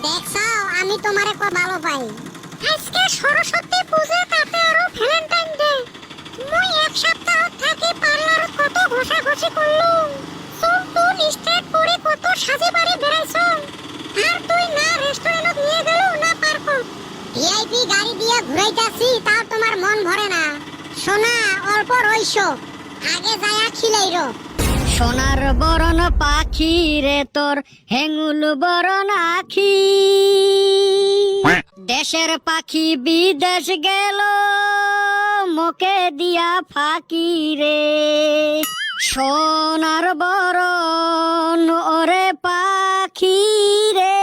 দেখছো আমি তোমারে কো ভালো পাই। আজকে সরস্বতী পূজা তাতে আরো ভ্যালেন্টাইন ডে। মুই এক সপ্তাহ থাকি পার্লার কত ঘষাঘষি করলু। চুল টুল স্ট্রেট করে কত সাজে বাড়ি বেড়াইছ। আর তুই না রেস্টুরেন্টত নিয়ে গেল না পার্কত। ভিআইপি গাড়ি দিয়ে ঘুরাইতাছি তাও তোমার মন ভরে না। সোনা অল্প রইছো, আগে যায়া খিলাইরো। সোনার বরণ পাখি রে তোর হেঙ্গুল বরণ আখি। দেশের পাখি বিদেশ গেল মোকে দিয়া ফাঁকি রে। সোনার বরণ ওরে পাখি রে।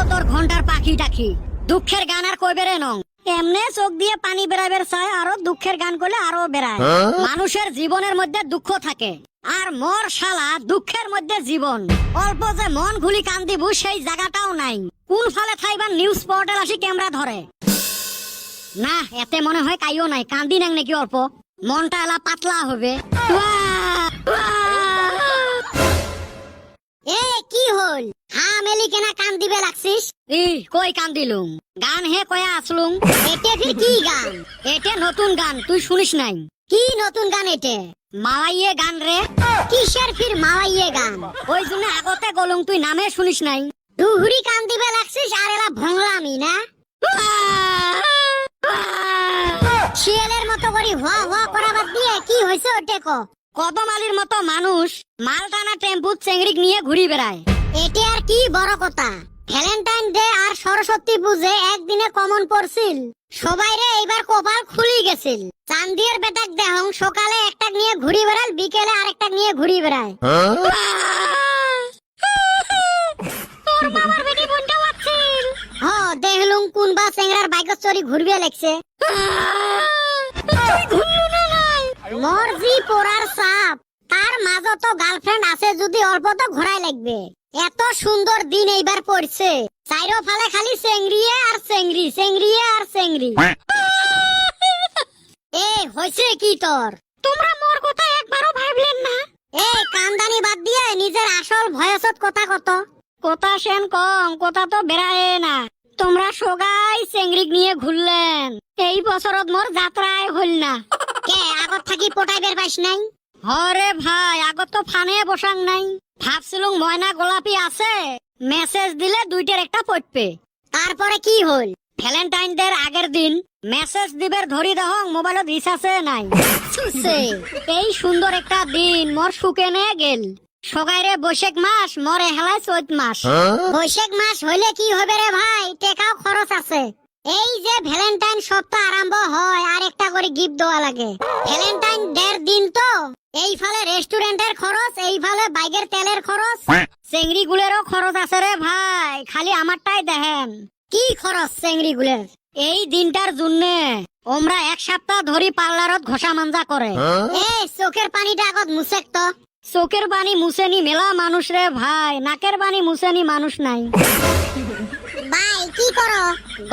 তোর ঘন্টার পাখি টাকি দুঃখের গান আর কই বেরে নং। এমনে চোখ দিয়ে পানি বেরাইবার চাই, আরো দুঃখের গান করলে আরো বেড়ায়। মানুষের জীবনের মধ্যে দুঃখ থাকে, আর মোর শালা দুঃখের মধ্যে জীবন। অল্প যে মন খুলি কান্দিবু সেই জায়গাটাও নাই। কোন ফালে থাইবার নিউজ পোর্টাল আসি ক্যামেরা ধরে না। এতে মনে হয় কাইও নাই, কান্দি নাং নাকি অল্প, মনটা এলা পাতলা হবে। এ কি হল? হা মেলি কেনা কান দিবে লাগছিস? কই কান্দিলুম? গান হে কয়া আসলুম। এতে ফির কি গান? এতে নতুন গান, তুই শুনিস নাই? কি নতুন গান এতে? মাওয়াইয়ে গান রে। কিসের ফির মাওয়াইয়ে গান? ওই জন্য আগতে গলুম, তুই নামে শুনিস নাই? দুহুরি কান দিবে লাগছিস আর এলা ভংলামি না। শিয়ালের মতো করি হওয়া হওয়া করাবার দিয়ে কি হয়েছে ওটে ক। কদমালির মতো মানুষ মাল টানা টেম্পুত চেংড়িক নিয়ে ঘুরি বেড়ায়। এতে আর কি বড় কথা? ভ্যালেন্টাইন ডে আর সরস্বতী পূজে একদিনে কমন পড়ছিল। সবাই রে এইবার কপাল খুলি গেছিল। চান্দিয়ের বেটাক দেহং সকালে একটা নিয়ে ঘুরি বেড়াল, বিকেলে আরেকটা নিয়ে ঘুরি বেড়ায়। তোর মামার বেটি বোনটাও আছিল। হ দেখলুম কোনবা চেংড়ার বাইকত চড়ি ঘুরবে লাগছে। তুই ঘুরলু না নাই? মোর জি পড়ার চাপ, তার মাঝে তো গার্লফ্রেন্ড আছে, যদি অল্প তো ঘোরাই লাগবে। এত সুন্দর দিন এইবার পড়ছে, চাইরো ফালে খালি চেংড়িয়ে আর চেংড়ি, চেংড়িয়ে আর চেংড়ি। এ হইছে কি তোর? তোমরা মোর কথা একবারও ভাবলেন না? এ কান্দানি বাদ দিয়ে নিজের আসল ভয়েসত কথা কত। কথা সেন কম, কথা তো বেড়ায় না। তোমরা সগাই চেংড়িক নিয়ে ঘুরলেন, এই বছরত মোর যাত্রায় হইল না। কে আগত থাকি পটাইবার পাইস নাই? হরে ভাই, আগত তো ফানে বসাং নাই। ভাবছিলুম ময়না গোলাপি আছে, মেসেজ দিলে দুইটার একটা পড়বে। তারপরে কি হল? ভ্যালেন্টাইন ডের আগের দিন মেসেজ দিবের ধরি দহং মোবাইলত রিচার্জে নাই। সুসে এই সুন্দর একটা দিন মোর সুকে নে গেল। সগাইরে বৈশাখ মাস, মরে হেলায় চৈত মাস। বৈশাখ মাস হইলে কি হবে রে ভাই? টেকাও খরচ আছে। এই যে ভ্যালেন্টাইন সপ্তাহ আরম্ভ হয় আর একটা করে গিফট দেওয়া লাগে। ভ্যালেন্টাইন ডের দিন তো এই ফালে রেস্টুরেন্টের খরচ, এই ফালে বাইকের তেলের খরচ। চেংড়ি গুলেরও খরচ আছে রে ভাই, খালি আমারটাই দেখেন। কি খরচ চেংড়ি গুলের? এই দিনটার জন্য ওমরা এক সপ্তাহ ধরি পার্লারত ঘষা মাঞ্জা করে। এই চোখের পানিটা আগত মুছেক তো। চোখের পানি মুছেনি মেলা মানুষ রে ভাই, নাকের পানি মুছেনি মানুষ নাই। ভাই কি করো?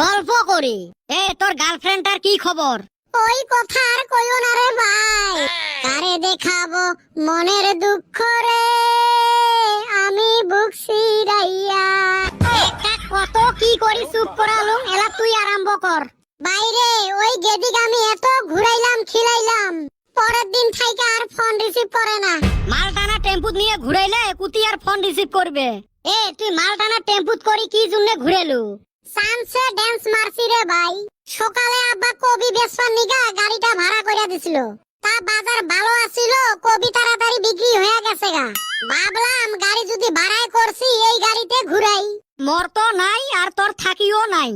গল্প করি। এ তোর গার্লফ্রেন্ডটার কি খবর? ওই কথা আর কইও না রে ভাই। কারে দেখাবো মনের দুঃখ রে, আমি বুক সিরাইয়া। একটা কত কি করি চুপ করালুম, এলা তুই আরম্ভ কর। বাইরে ওই গেদিক আমি এত ঘুরাইলাম খিলাইলাম, পরের দিন থাইকা আর ফোন রিসিভ করে না। মাল টানা টেম্পুত নিয়ে ঘুরাইলে কুতি আর ফোন রিসিভ করবে? এ তুই মাল টানা টেম্পুত করি কি জন্য ঘুরেলু? চান্সে ড্যান্স মারছি রে ভাই। সকালে আব্বা কবি বেচবার নিগা গাড়িটা ভাড়া কইরা দিছিল। তা বাজার ভালো আছিল, কবি তাড়াতাড়ি বিক্রি হয়ে গেছে গা। ভাবলাম গাড়ি যদি ভাড়ায় করছি এই গাড়িতে ঘুরাই। মোর তো নাই আর তোর থাকিও নাই।